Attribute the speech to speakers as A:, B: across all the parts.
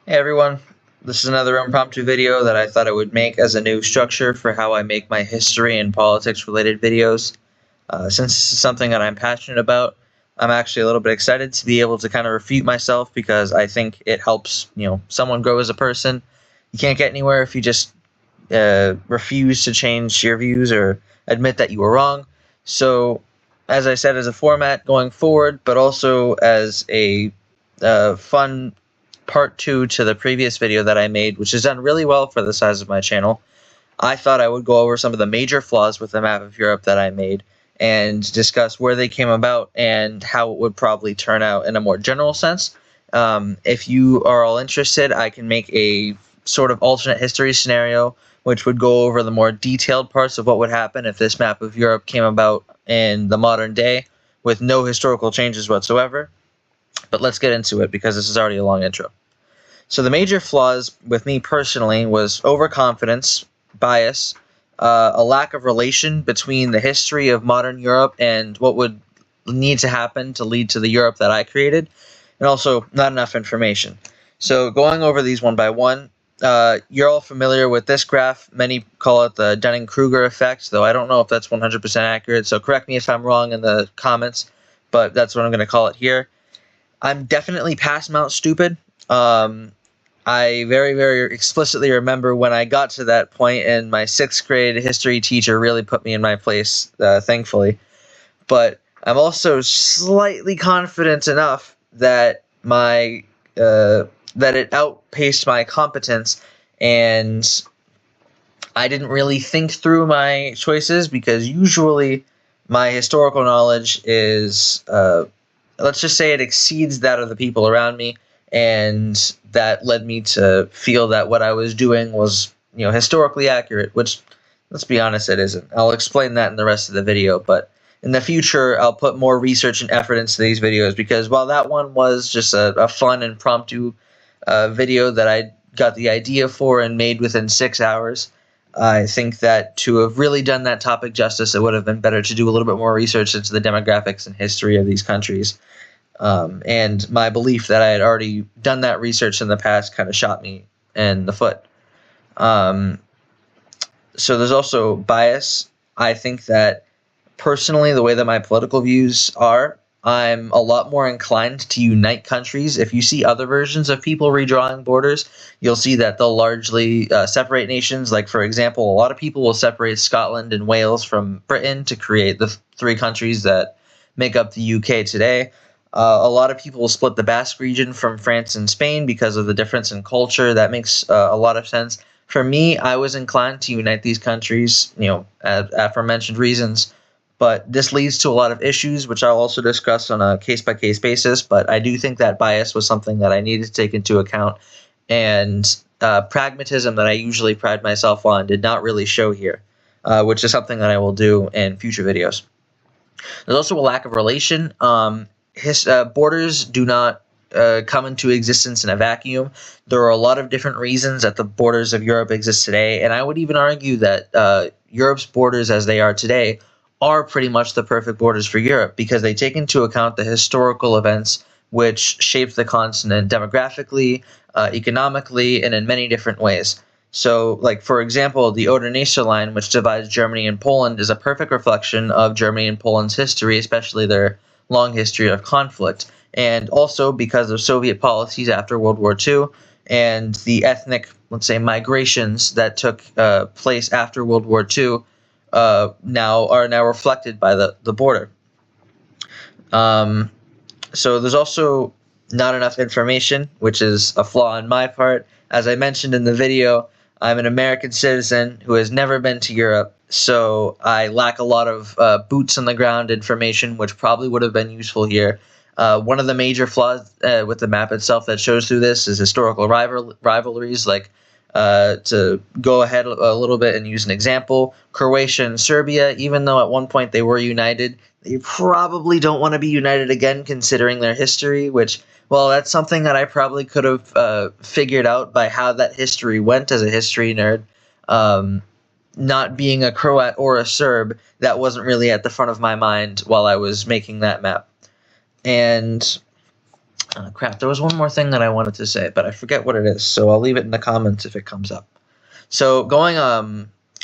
A: Hey everyone, this is another impromptu video that I thought I would make as a new structure for how I make my history and politics related videos. Since this is something that I'm passionate about, I'm actually a little bit excited to be able to kind of refute myself because I think it helps, someone grow as a person. You can't get anywhere if you just refuse to change your views or admit that you were wrong. So, as I said, as a format going forward, but also as a fun part two to the previous video that I made, which has done really well for the size of my channel, I thought I would go over some of the major flaws with the map of Europe that I made and discuss where they came about and how it would probably turn out in a more general sense. If you are all interested, I can make a sort of alternate history scenario which would go over the more detailed parts of what would happen if this map of Europe came about in the modern day with no historical changes whatsoever. But let's get into it because this is already a long intro. So the major flaws with me personally was overconfidence, bias, a lack of relation between the history of modern Europe and what would need to happen to lead to the Europe that I created, and also not enough information. So going over these one by one, you're all familiar with this graph. Many call it the Dunning-Kruger effect, though I don't know if that's 100% accurate, so correct me if I'm wrong in the comments, but that's what I'm going to call it here. I'm definitely past Mount Stupid. I very, very explicitly remember when I got to that point, and my 6th grade history teacher really put me in my place, thankfully. But I'm also slightly confident enough that that it outpaced my competence, and I didn't really think through my choices because usually my historical knowledge is, let's just say, it exceeds that of the people around me. And that led me to feel that what I was doing was, historically accurate, which, let's be honest, it isn't. I'll explain that in the rest of the video, but in the future, I'll put more research and effort into these videos because while that one was just a fun, impromptu video that I got the idea for and made within 6 hours, I think that to have really done that topic justice, it would have been better to do a little bit more research into the demographics and history of these countries. And my belief that I had already done that research in the past kind of shot me in the foot. So there's also bias. I think that personally, the way that my political views are, I'm a lot more inclined to unite countries. If you see other versions of people redrawing borders, you'll see that they'll largely separate nations. Like, for example, a lot of people will separate Scotland and Wales from Britain to create the 3 countries that make up the UK today. A lot of people will split the Basque region from France and Spain because of the difference in culture. That makes a lot of sense. For me, I was inclined to unite these countries, aforementioned reasons. But this leads to a lot of issues, which I'll also discuss on a case-by-case basis. But I do think that bias was something that I needed to take into account. And pragmatism that I usually pride myself on did not really show here, which is something that I will do in future videos. There's also a lack of relation. Borders do not come into existence in a vacuum. There are a lot of different reasons that the borders of Europe exist today, and I would even argue that Europe's borders as they are today are pretty much the perfect borders for Europe because they take into account the historical events which shaped the continent demographically, economically, and in many different ways. So, like, for example, the Oder-Neisse line, which divides Germany and Poland, is a perfect reflection of Germany and Poland's history, especially their long history of conflict. And also because of Soviet policies after World War II and the ethnic, let's say, migrations that took place after World War II are now reflected by the border. So there's also not enough information, which is a flaw on my part. As I mentioned in the video, I'm an American citizen who has never been to Europe, so I lack a lot of boots-on-the-ground information, which probably would have been useful here. One of the major flaws with the map itself that shows through this is historical rivalries. Like, to go ahead a little bit and use an example, Croatia and Serbia, even though at one point they were united, they probably don't want to be united again considering their history, which, well, that's something that I probably could have figured out by how that history went as a history nerd. Not being a Croat or a Serb, that wasn't really at the front of my mind while I was making that map. And Crap, there was one more thing that I wanted to say, but I forget what it is, so I'll leave it in the comments if it comes up. So going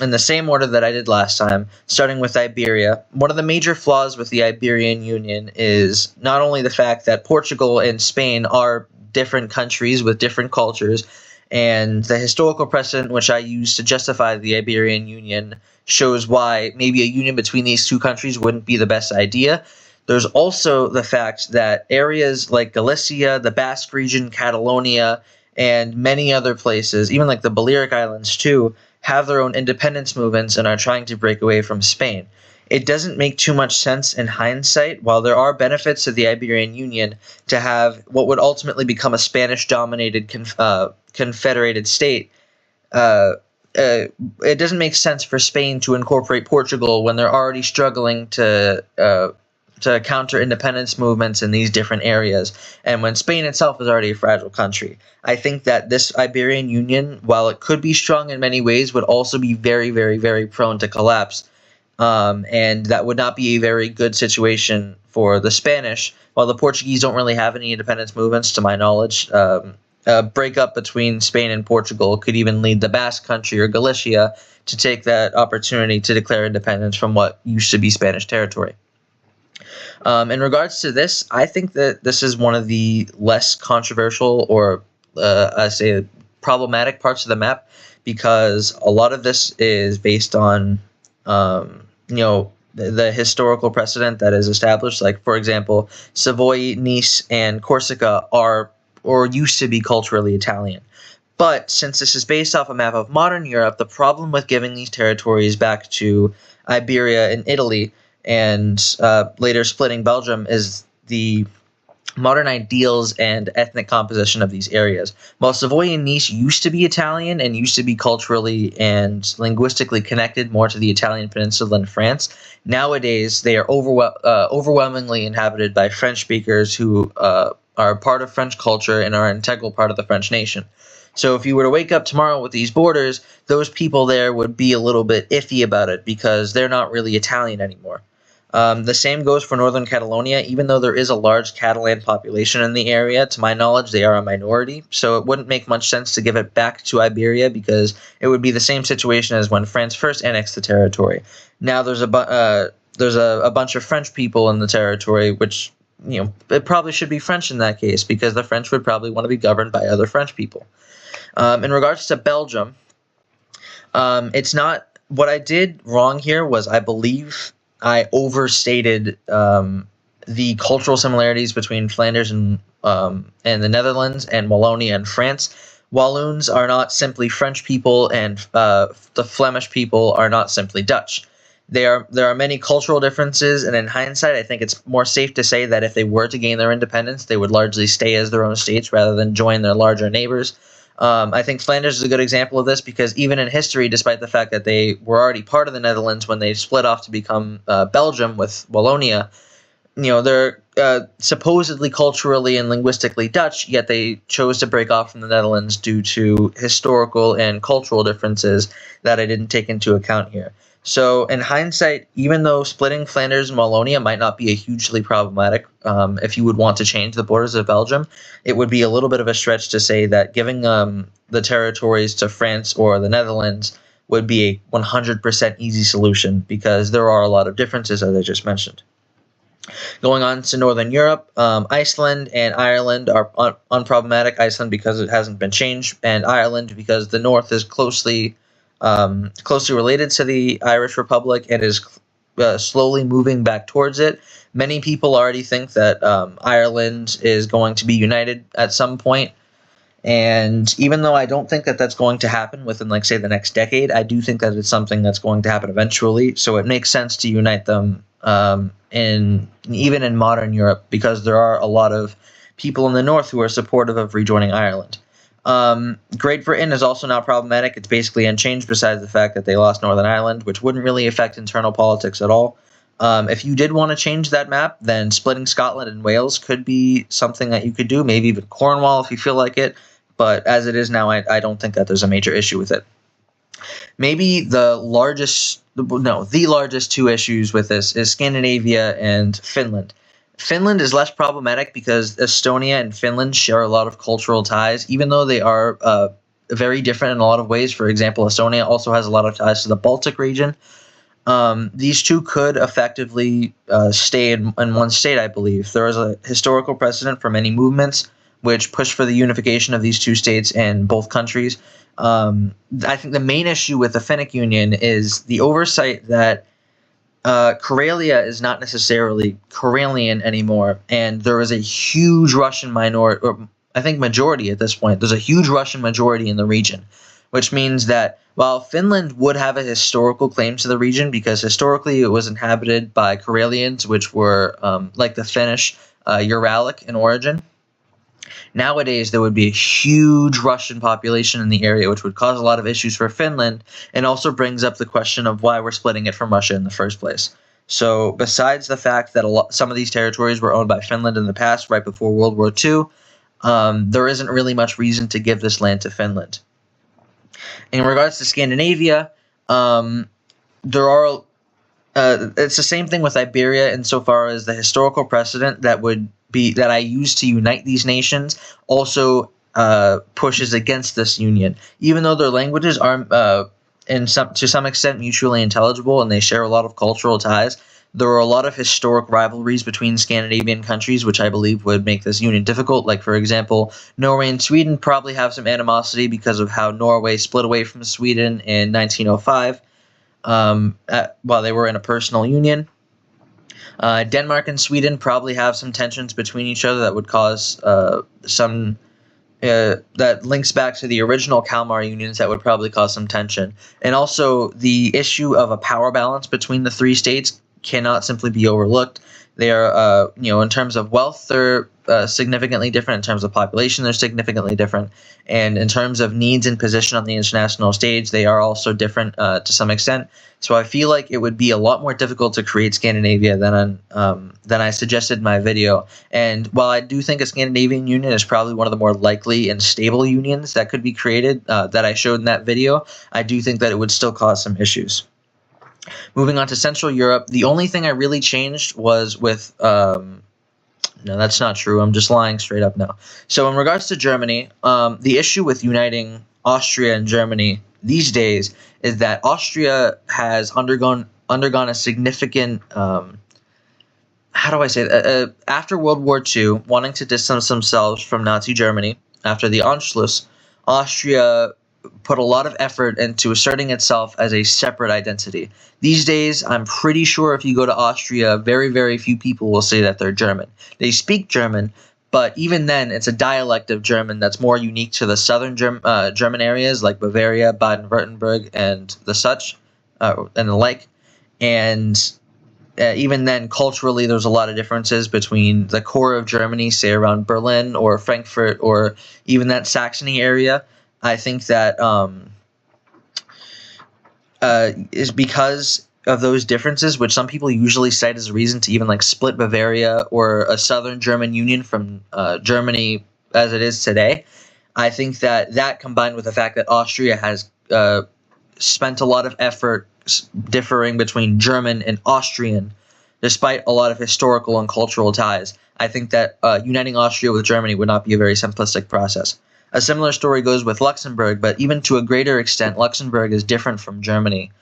A: in the same order that I did last time, starting with Iberia, one of the major flaws with the Iberian Union is not only the fact that Portugal and Spain are different countries with different cultures, and the historical precedent which I use to justify the Iberian Union shows why maybe a union between these two countries wouldn't be the best idea. There's also the fact that areas like Galicia, the Basque region, Catalonia, and many other places, even like the Balearic Islands too, have their own independence movements and are trying to break away from Spain. It doesn't make too much sense in hindsight, while there are benefits to the Iberian Union, to have what would ultimately become a Spanish-dominated confederated state. It doesn't make sense for Spain to incorporate Portugal when they're already struggling to counter independence movements in these different areas, and when Spain itself is already a fragile country. I think that this Iberian Union, while it could be strong in many ways, would also be very, very, very prone to collapse, and that would not be a very good situation for the Spanish. While the Portuguese don't really have any independence movements, to my knowledge, a breakup between Spain and Portugal could even lead the Basque country or Galicia to take that opportunity to declare independence from what used to be Spanish territory. In regards to this, I think that this is one of the less controversial or, I say, problematic parts of the map, because a lot of this is based on, the historical precedent that is established. Like, for example, Savoy, Nice, and Corsica are or used to be culturally Italian. But since this is based off a map of modern Europe, the problem with giving these territories back to Iberia and Italy and later splitting Belgium is the modern ideals and ethnic composition of these areas. While Savoy and Nice used to be Italian and used to be culturally and linguistically connected more to the Italian peninsula than France, nowadays they are overwhelmingly inhabited by French speakers who are part of French culture and are an integral part of the French nation. So if you were to wake up tomorrow with these borders, those people there would be a little bit iffy about it because they're not really Italian anymore. The same goes for Northern Catalonia. Even though there is a large Catalan population in the area, to my knowledge, they are a minority, so it wouldn't make much sense to give it back to Iberia because it would be the same situation as when France first annexed the territory. Now there's a bunch of French people in the territory, which, it probably should be French in that case because the French would probably want to be governed by other French people. In regards to Belgium, it's not – what I did wrong here was I believe – I overstated the cultural similarities between Flanders and the Netherlands and Wallonia and France. Walloons are not simply French people, and the Flemish people are not simply Dutch. There are many cultural differences, and in hindsight, I think it's more safe to say that if they were to gain their independence, they would largely stay as their own states rather than join their larger neighbors. I think Flanders is a good example of this because even in history, despite the fact that they were already part of the Netherlands when they split off to become Belgium with Wallonia, they're supposedly culturally and linguistically Dutch, yet they chose to break off from the Netherlands due to historical and cultural differences that I didn't take into account here. So in hindsight, even though splitting Flanders and Wallonia might not be a hugely problematic, if you would want to change the borders of Belgium, it would be a little bit of a stretch to say that giving the territories to France or the Netherlands would be a 100% easy solution because there are a lot of differences, as I just mentioned. Going on to Northern Europe, Iceland and Ireland are unproblematic. Iceland because it hasn't been changed, and Ireland because the north is closely related to the Irish Republic and is slowly moving back towards it. Many people already think that Ireland is going to be united at some point, and even though I don't think that that's going to happen within, like, say, the next decade, I do think that it's something that's going to happen eventually, so it makes sense to unite them even in modern Europe because there are a lot of people in the north who are supportive of rejoining Ireland. Great Britain is also not problematic. It's basically unchanged besides the fact that they lost Northern Ireland, which wouldn't really affect internal politics at all. If you did want to change that map, then splitting Scotland and Wales could be something that you could do, maybe even Cornwall if you feel like it. But as it is now, I don't think that there's a major issue with it. Maybe the largest two issues with this is Scandinavia and Finland. Finland is less problematic because Estonia and Finland share a lot of cultural ties, even though they are very different in a lot of ways. For example, Estonia also has a lot of ties to the Baltic region. These two could effectively stay in one state, I believe. There is a historical precedent for many movements which pushed for the unification of these two states and both countries. I think the main issue with the Finnic Union is the oversight that Karelia is not necessarily Karelian anymore, and there is a huge Russian minority, or I think majority at this point. There's a huge Russian majority in the region, which means that while Finland would have a historical claim to the region because historically it was inhabited by Karelians, which were like the Finnish Uralic in origin, nowadays there would be a huge Russian population in the area, which would cause a lot of issues for Finland, and also brings up the question of why we're splitting it from Russia in the first place. So besides the fact that some of these territories were owned by Finland in the past, right before World War II, there isn't really much reason to give this land to Finland. In regards to Scandinavia, there are it's the same thing with Iberia insofar as the historical precedent that I use to unite these nations also pushes against this union, even though their languages are to some extent mutually intelligible and they share a lot of cultural ties. There are a lot of historic rivalries between Scandinavian countries, which I believe would make this union difficult. Like, for example, Norway and Sweden probably have some animosity because of how Norway split away from Sweden in 1905 while they were in a personal union. Denmark and Sweden probably have some tensions between each other that would cause that links back to the original Kalmar unions that would probably cause some tension. And also the issue of a power balance between the three states cannot simply be overlooked. They are, in terms of wealth, they're significantly different. In terms of population, they're significantly different. And in terms of needs and position on the international stage, they are also different to some extent. So I feel like it would be a lot more difficult to create Scandinavia than I suggested in my video. And while I do think a Scandinavian union is probably one of the more likely and stable unions that could be created that I showed in that video, I do think that it would still cause some issues. Moving on to Central Europe, the only thing I really changed was with no, that's not true. I'm just lying straight up now. So in regards to Germany, the issue with uniting Austria and Germany these days is that Austria has undergone a significant, how do I say that? After World War II, wanting to distance themselves from Nazi Germany, after the Anschluss, Austria put a lot of effort into asserting itself as a separate identity. These days, I'm pretty sure if you go to Austria, very, very few people will say that they're German. They speak German, but even then, it's a dialect of German that's more unique to the southern German areas like Bavaria, Baden-Württemberg, and the such, and the like. And even then, culturally, there's a lot of differences between the core of Germany, say around Berlin or Frankfurt or even that Saxony area. I think that is because of those differences, which some people usually cite as a reason to even like split Bavaria or a southern German union from Germany as it is today. I think that combined with the fact that Austria has spent a lot of effort differing between German and Austrian, despite a lot of historical and cultural ties, I think that uniting Austria with Germany would not be a very simplistic process. A similar story goes with Luxembourg, but even to a greater extent, Luxembourg is different from Germany.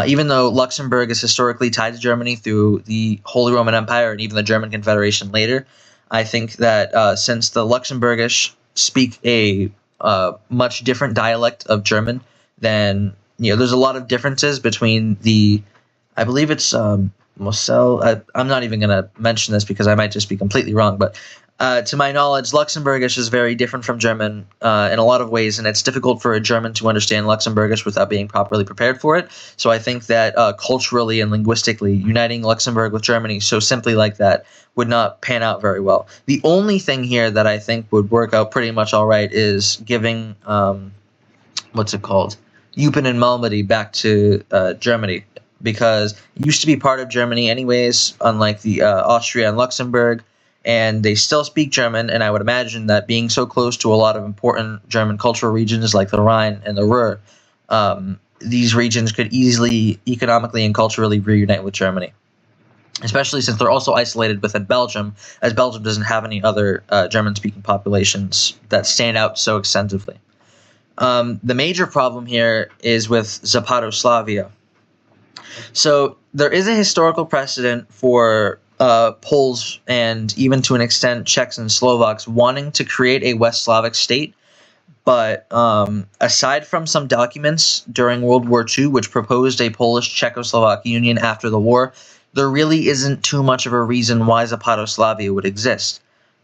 A: Even though Luxembourg is historically tied to Germany through the Holy Roman Empire and even the German Confederation later, I think that since the Luxembourgish speak a much different dialect of German than, there's a lot of differences between I believe it's Moselle. I'm not even going to mention this because I might just be completely wrong, but to my knowledge, Luxembourgish is very different from German in a lot of ways, and it's difficult for a German to understand Luxembourgish without being properly prepared for it. So I think that culturally and linguistically, uniting Luxembourg with Germany so simply like that would not pan out very well. The only thing here that I think would work out pretty much all right is giving, what's it called? Eupen and Malmedy back to Germany, because it used to be part of Germany anyways, unlike the Austria and Luxembourg. And they still speak German, and I would imagine that being so close to a lot of important German cultural regions like the Rhine and the Ruhr, these regions could easily, economically and culturally reunite with Germany. especially since they're also isolated within Belgium, as Belgium doesn't have any other German-speaking populations that stand out so extensively. The major problem here is with Zapadoslavia. So there is a historical precedent for Poles and even to an extent Czechs and Slovaks wanting to create a West Slavic state. But aside from some documents during World War II, which proposed a Polish-Czechoslovak union after the war, there really isn't too much of a reason why Zapadoslavia would exist.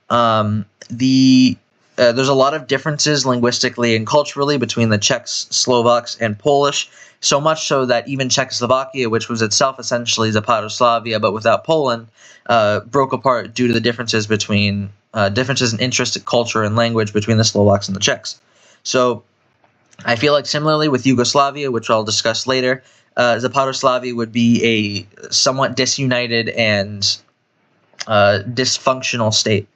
A: There's a lot of differences linguistically and culturally between the Czechs, Slovaks, and Polish, so much so that even Czechoslovakia, which was itself essentially Zapadoslavia but without Poland, broke apart due to the differences between differences in interest, culture, and language between the Slovaks and the Czechs. So I feel like similarly with Yugoslavia, which I'll discuss later, Zapadoslavia would be a somewhat disunited and dysfunctional state,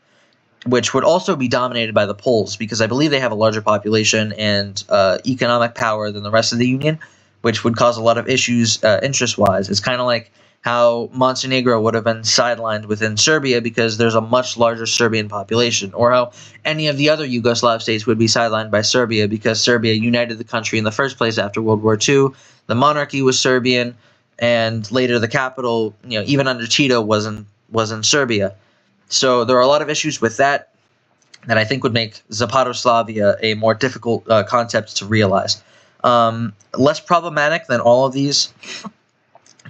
A: which would also be dominated by the Poles, because I believe they have a larger population and economic power than the rest of the Union, which would cause a lot of issues interest-wise. It's kind of like how Montenegro would have been sidelined within Serbia because there's a much larger Serbian population, or how any of the other Yugoslav states would be sidelined by Serbia because Serbia united the country in the first place after World War II. The monarchy was Serbian, and later the capital, even under Tito, was in Serbia. So there are a lot of issues with that I think would make Zapadoslavia a more difficult concept to realize. Less problematic than all of these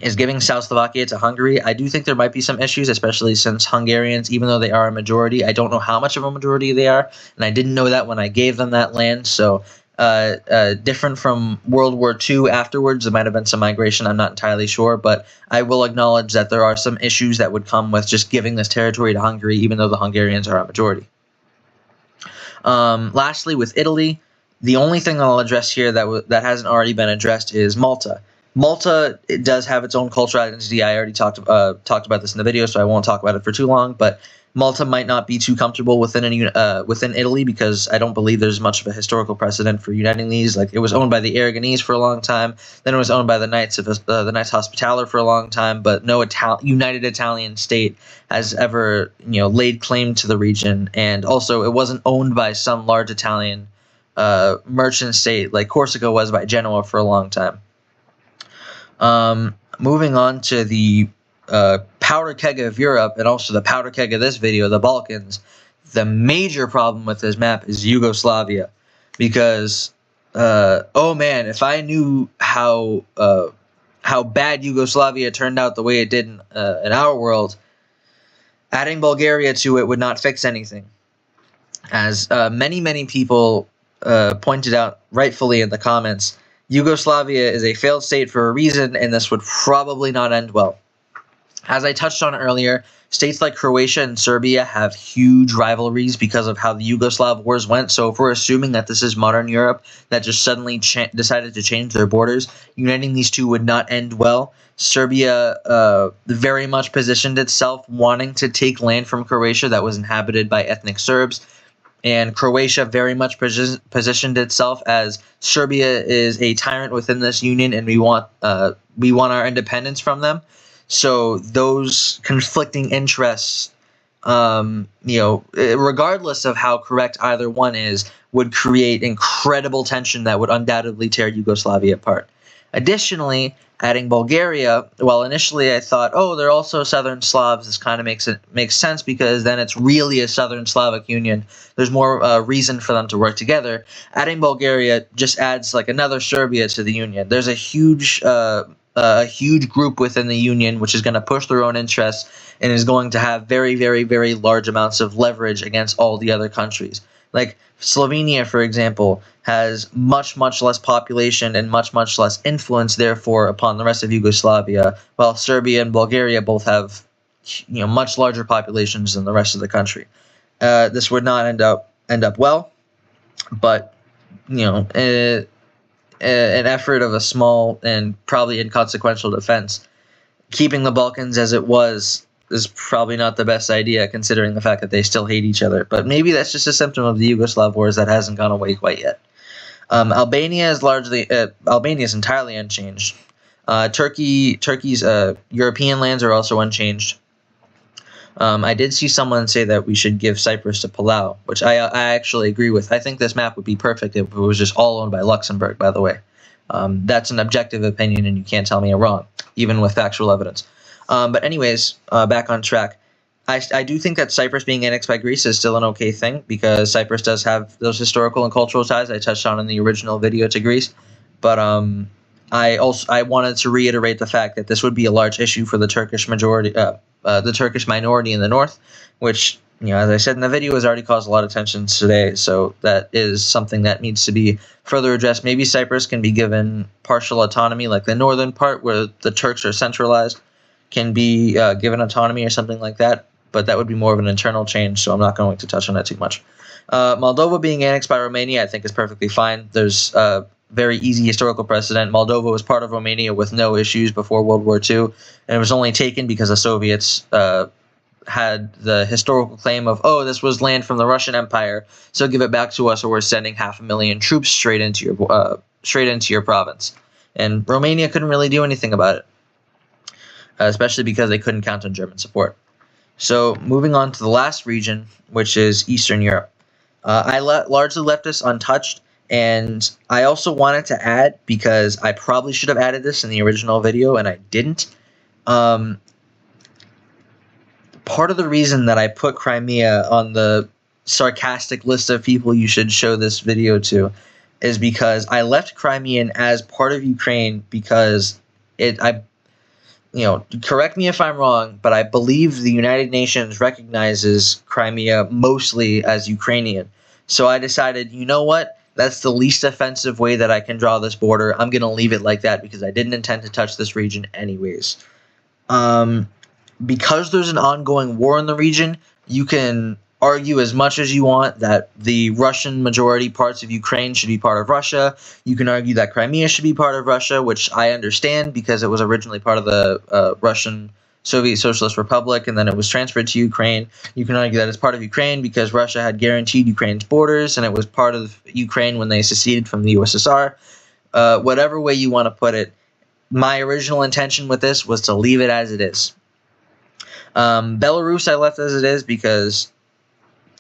A: is giving South Slovakia to Hungary. I do think there might be some issues, especially since Hungarians, even though they are a majority, I don't know how much of a majority they are, and I didn't know that when I gave them that land. So different from World War II afterwards, there might have been some migration, I'm not entirely sure, but I will acknowledge that there are some issues that would come with just giving this territory to Hungary, even though the Hungarians are a majority. Lastly, with Italy, the only thing I'll address here that hasn't already been addressed is Malta. Malta, it does have its own cultural identity. I already talked about this in the video, so I won't talk about it for too long, but Malta might not be too comfortable within Italy because I don't believe there's much of a historical precedent for uniting these. Like, it was owned by the Aragonese for a long time, then it was owned by the Knights Hospitaller for a long time, but no united Italian state has ever laid claim to the region. And also, it wasn't owned by some large Italian merchant state like Corsica was by Genoa for a long time. Moving on to the powder keg of Europe, and also the powder keg of this video, the Balkans. The major problem with this map is Yugoslavia, because oh man, if I knew how bad Yugoslavia turned out the way it did in our world, adding Bulgaria to it would not fix anything. As many people pointed out rightfully in the comments, Yugoslavia is a failed state for a reason, and this would probably not end well. As I touched on earlier, states like Croatia and Serbia have huge rivalries because of how the Yugoslav wars went. So if we're assuming that this is modern Europe that just suddenly decided to change their borders, uniting these two would not end well. Serbia very much positioned itself wanting to take land from Croatia that was inhabited by ethnic Serbs. And Croatia very much positioned itself as Serbia is a tyrant within this union, and we want our independence from them. So those conflicting interests, regardless of how correct either one is, would create incredible tension that would undoubtedly tear Yugoslavia apart. Additionally, adding Bulgaria, while initially I thought, oh, they're also Southern Slavs, this kind of makes sense because then it's really a Southern Slavic union. There's more reason for them to work together. Adding Bulgaria just adds like another Serbia to the union. There's a huge group within the union which is going to push their own interests and is going to have very, very, very large amounts of leverage against all the other countries. Like Slovenia, for example, has much, much less population and much, much less influence, therefore, upon the rest of Yugoslavia, while Serbia and Bulgaria both have, much larger populations than the rest of the country. This would not end up well, but, an effort of a small and probably inconsequential defense, keeping the Balkans as it was is probably not the best idea, considering the fact that they still hate each other. But maybe that's just a symptom of the Yugoslav wars that hasn't gone away quite yet. Albania is entirely unchanged. Turkey's European lands are also unchanged. I did see someone say that we should give Cyprus to Palau, which I actually agree with. I think this map would be perfect if it was just all owned by Luxembourg, by the way. That's an objective opinion, and you can't tell me I'm wrong, even with factual evidence. But anyways, back on track. I do think that Cyprus being annexed by Greece is still an okay thing, because Cyprus does have those historical and cultural ties I touched on in the original video to Greece. But I wanted to reiterate the fact that this would be a large issue for the Turkish minority in the north, which, as I said in the video, has already caused a lot of tension today. So that is something that needs to be further addressed. Maybe Cyprus can be given partial autonomy, like the northern part where the Turks are centralized can be given autonomy or something like that. But that would be more of an internal change, so I'm not going to touch on that too much. Moldova being annexed by Romania, I think, is perfectly fine. There's a very easy historical precedent. Moldova was part of Romania with no issues before World War II, and it was only taken because the Soviets had the historical claim of, oh, this was land from the Russian Empire, so give it back to us, or we're sending 500,000 troops straight into your province. And Romania couldn't really do anything about it, especially because they couldn't count on German support. So moving on to the last region, which is Eastern Europe. I largely left this untouched, and I also wanted to add, because I probably should have added this in the original video and I didn't. Part of the reason that I put Crimea on the sarcastic list of people you should show this video to is because I left Crimean as part of Ukraine because correct me if I'm wrong, but I believe the United Nations recognizes Crimea mostly as Ukrainian. So I decided, you know what? That's the least offensive way that I can draw this border. I'm going to leave it like that because I didn't intend to touch this region anyways. Because there's an ongoing war in the region, you can argue as much as you want that the Russian majority parts of Ukraine should be part of Russia. You can argue that Crimea should be part of Russia, which I understand because it was originally part of the Russian Soviet Socialist Republic, and then it was transferred to Ukraine. You can argue that it's part of Ukraine because Russia had guaranteed Ukraine's borders, and it was part of Ukraine when they seceded from the USSR. Whatever way you want to put it, my original intention with this was to leave it as it is. Belarus I left as it is because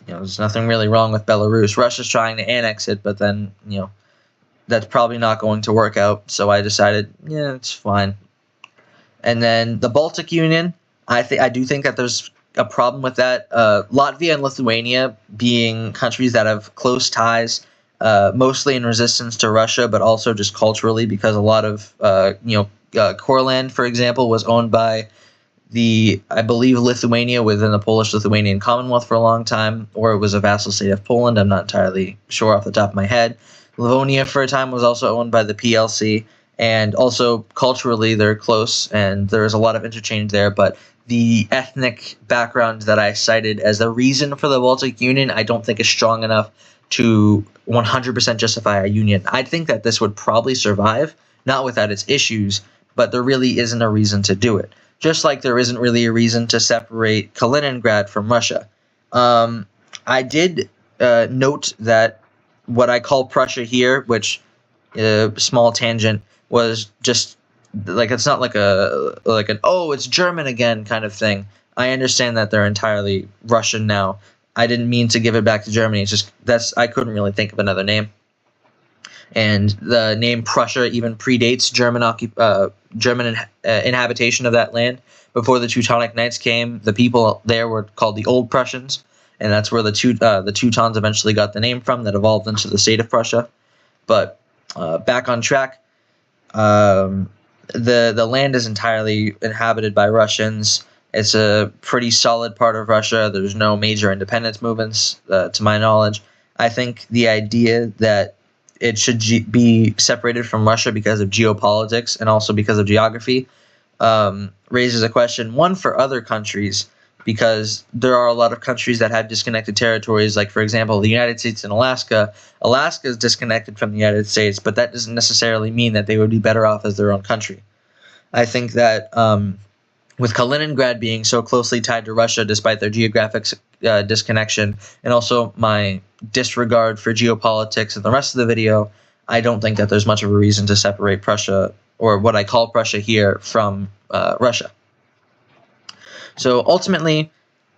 A: there's nothing really wrong with Belarus. Russia's trying to annex it, but then, that's probably not going to work out. So I decided, it's fine. And then the Baltic Union, I do think that there's a problem with that. Latvia and Lithuania being countries that have close ties, mostly in resistance to Russia, but also just culturally, because a lot of, Courland, for example, was owned by I believe Lithuania within the Polish-Lithuanian Commonwealth for a long time, or it was a vassal state of Poland. I'm not entirely sure off the top of my head. Livonia for a time was also owned by the PLC, and also culturally they're close, and there is a lot of interchange there, but the ethnic background that I cited as the reason for the Baltic Union I don't think is strong enough to 100% justify a union. I think that this would probably survive, not without its issues, but there really isn't a reason to do it. Just like there isn't really a reason to separate Kaliningrad from Russia. I did note that what I call Prussia here, which, small tangent, was just like, it's not like an oh, it's German again kind of thing. I understand that they're entirely Russian now. I didn't mean to give it back to Germany. It's just I couldn't really think of another name. And the name Prussia even predates German inhabitation of that land. Before the Teutonic Knights came, the people there were called the Old Prussians, and that's where the Teutons eventually got the name from, that evolved into the state of Prussia. But back on track, the land is entirely inhabited by Russians. It's a pretty solid part of Russia. There's no major independence movements, to my knowledge. I think the idea that it should be separated from Russia because of geopolitics and also because of geography raises a question, one, for other countries, because there are a lot of countries that have disconnected territories, like, for example, the United States and Alaska. Alaska is disconnected from the United States, but that doesn't necessarily mean that they would be better off as their own country. I think that with Kaliningrad being so closely tied to Russia, despite their geographic disconnection, and also my disregard for geopolitics in the rest of the video, I don't think that there's much of a reason to separate Prussia or what I call Prussia here, from Russia. So ultimately,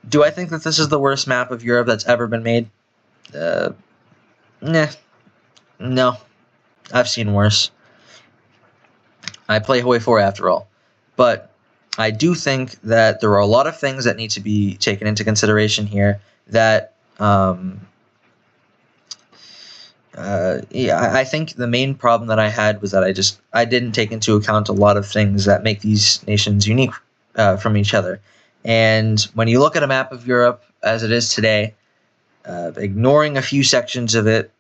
A: do I think that this is the worst map of Europe that's ever been made? Nah, no. I've seen worse. I play Hoi 4 after all. But I do think that there are a lot of things that need to be taken into consideration here that I think the main problem that I had was that I didn't take into account a lot of things that make these nations unique from each other. And when you look at a map of Europe as it is today, ignoring a few sections of it,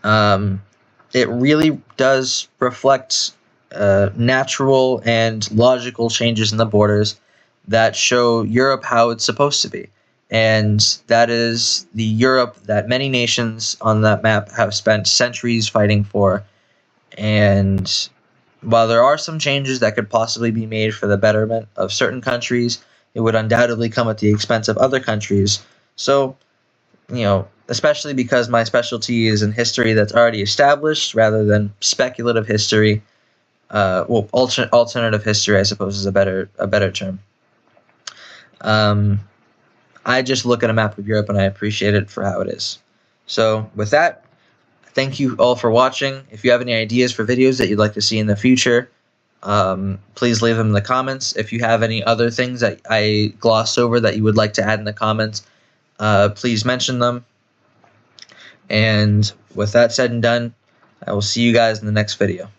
A: it really does reflect natural and logical changes in the borders that show Europe how it's supposed to be. And that is the Europe that many nations on that map have spent centuries fighting for. And while there are some changes that could possibly be made for the betterment of certain countries, it would undoubtedly come at the expense of other countries. So, especially because my specialty is in history that's already established rather than speculative history. Alternative history, I suppose, is a better term. I just look at a map of Europe and I appreciate it for how it is. So with that, thank you all for watching. If you have any ideas for videos that you'd like to see in the future, please leave them in the comments. If you have any other things that I glossed over that you would like to add in the comments, please mention them. And with that said and done, I will see you guys in the next video.